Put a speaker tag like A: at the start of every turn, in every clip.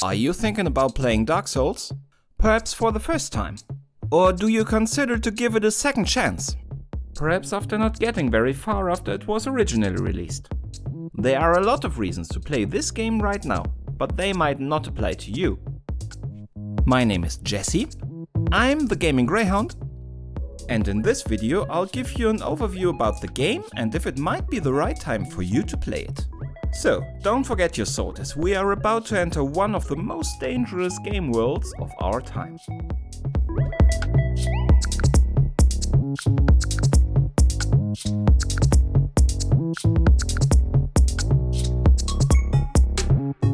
A: Are you thinking about playing Dark Souls? Perhaps for the first time? Or do you consider to give it a second chance? Perhaps after not getting very far after it was originally released. There are a lot of reasons to play this game right now, but they might not apply to you. My name is Jesse, I'm the Gaming Greyhound, and in this video I'll give you an overview about the game and if it might be the right time for you to play it. So, don't forget your sword as we are about to enter one of the most dangerous game worlds of our time.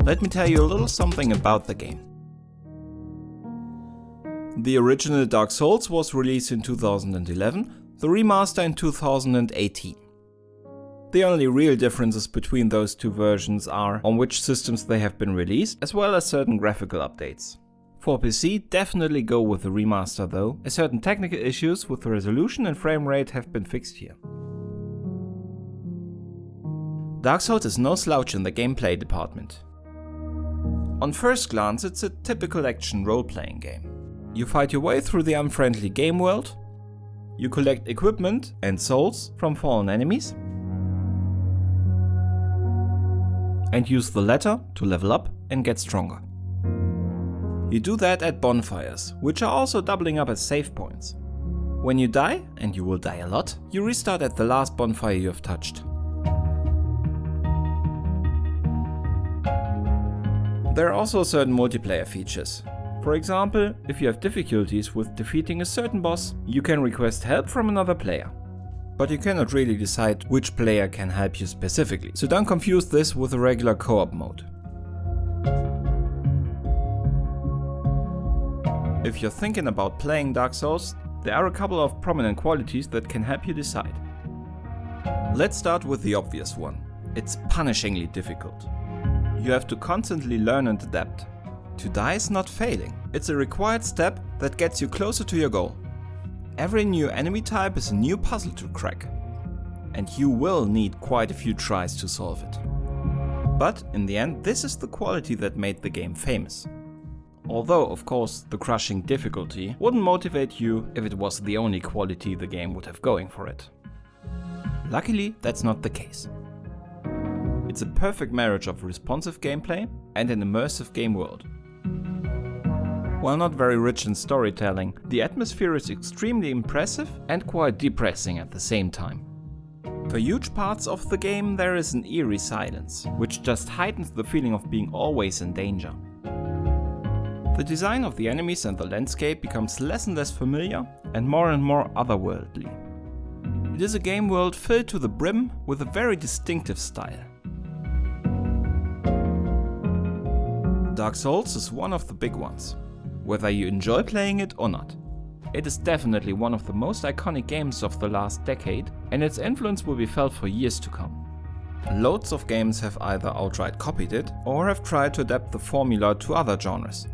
A: Let me tell you a little something about the game. The original Dark Souls was released in 2011, the remaster in 2018. The only real differences between those two versions are on which systems they have been released, as well as certain graphical updates. For PC, definitely go with the remaster though, as certain technical issues with the resolution and frame rate have been fixed here. Dark Souls is no slouch in the gameplay department. On first glance, it's a typical action role-playing game. You fight your way through the unfriendly game world, you collect equipment and souls from fallen enemies, and use the latter to level up and get stronger. You do that at bonfires, which are also doubling up as save points. When you die, and you will die a lot, you restart at the last bonfire you have touched. There are also certain multiplayer features. For example, if you have difficulties with defeating a certain boss, you can request help from another player. But you cannot really decide which player can help you specifically, so don't confuse this with a regular co-op mode. If you're thinking about playing Dark Souls, there are a couple of prominent qualities that can help you decide. Let's start with the obvious one. It's punishingly difficult. You have to constantly learn and adapt. To die is not failing, it's a required step that gets you closer to your goal. Every new enemy type is a new puzzle to crack, and you will need quite a few tries to solve it. But in the end, this is the quality that made the game famous. Although, of course, the crushing difficulty wouldn't motivate you if it was the only quality the game would have going for it. Luckily, that's not the case. It's a perfect marriage of responsive gameplay and an immersive game world. While not very rich in storytelling, the atmosphere is extremely impressive and quite depressing at the same time. For huge parts of the game there is an eerie silence, which just heightens the feeling of being always in danger. The design of the enemies and the landscape becomes less and less familiar and more otherworldly. It is a game world filled to the brim with a very distinctive style. Dark Souls is one of the big ones, whether you enjoy playing it or not. It is definitely one of the most iconic games of the last decade, and its influence will be felt for years to come. Loads of games have either outright copied it or have tried to adapt the formula to other genres.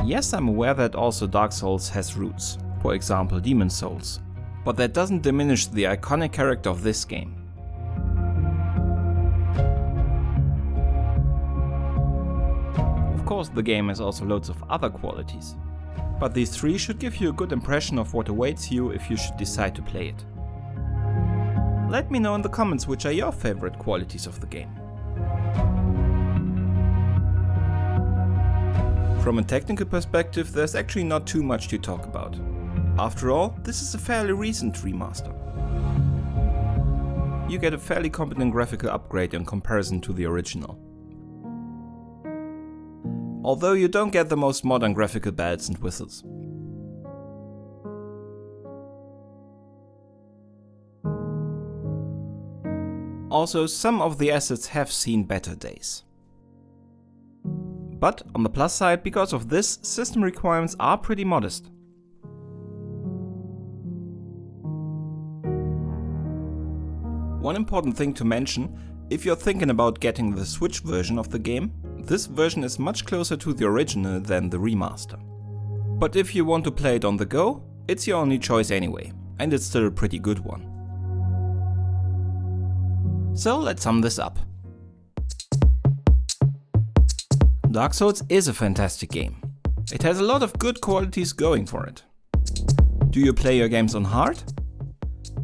A: Yes, I'm aware that also Dark Souls has roots, for example Demon's Souls, but that doesn't diminish the iconic character of this game. Of course, the game has also loads of other qualities, but these three should give you a good impression of what awaits you if you should decide to play it. Let me know in the comments which are your favorite qualities of the game. From a technical perspective, there's actually not too much to talk about. After all, this is a fairly recent remaster. You get a fairly competent graphical upgrade in comparison to the original. Although you don't get the most modern graphical bells and whistles. Also, some of the assets have seen better days. But on the plus side, because of this, system requirements are pretty modest. One important thing to mention, if you're thinking about getting the Switch version of the game, this version is much closer to the original than the remaster. But if you want to play it on the go, it's your only choice anyway, and it's still a pretty good one. So let's sum this up. Dark Souls is a fantastic game. It has a lot of good qualities going for it. Do you play your games on hard?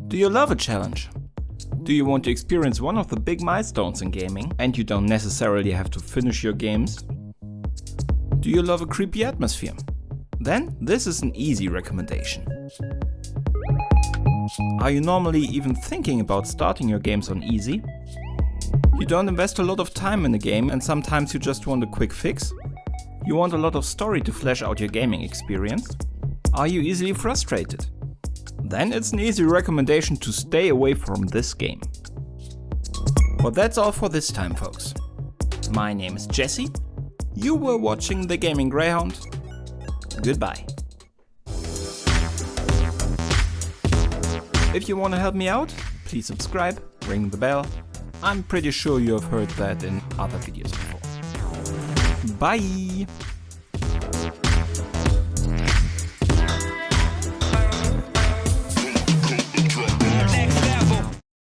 A: Do you love a challenge? Do you want to experience one of the big milestones in gaming and you don't necessarily have to finish your games? Do you love a creepy atmosphere? Then this is an easy recommendation. Are you normally even thinking about starting your games on easy? You don't invest a lot of time in a game and sometimes you just want a quick fix? You want a lot of story to flesh out your gaming experience? Are you easily frustrated? Then it's an easy recommendation to stay away from this game. But that's all for this time, folks. My name is Jesse. You were watching the Gaming Greyhound. Goodbye. If you want to help me out, please subscribe, ring the bell. I'm pretty sure you have heard that in other videos before. Bye!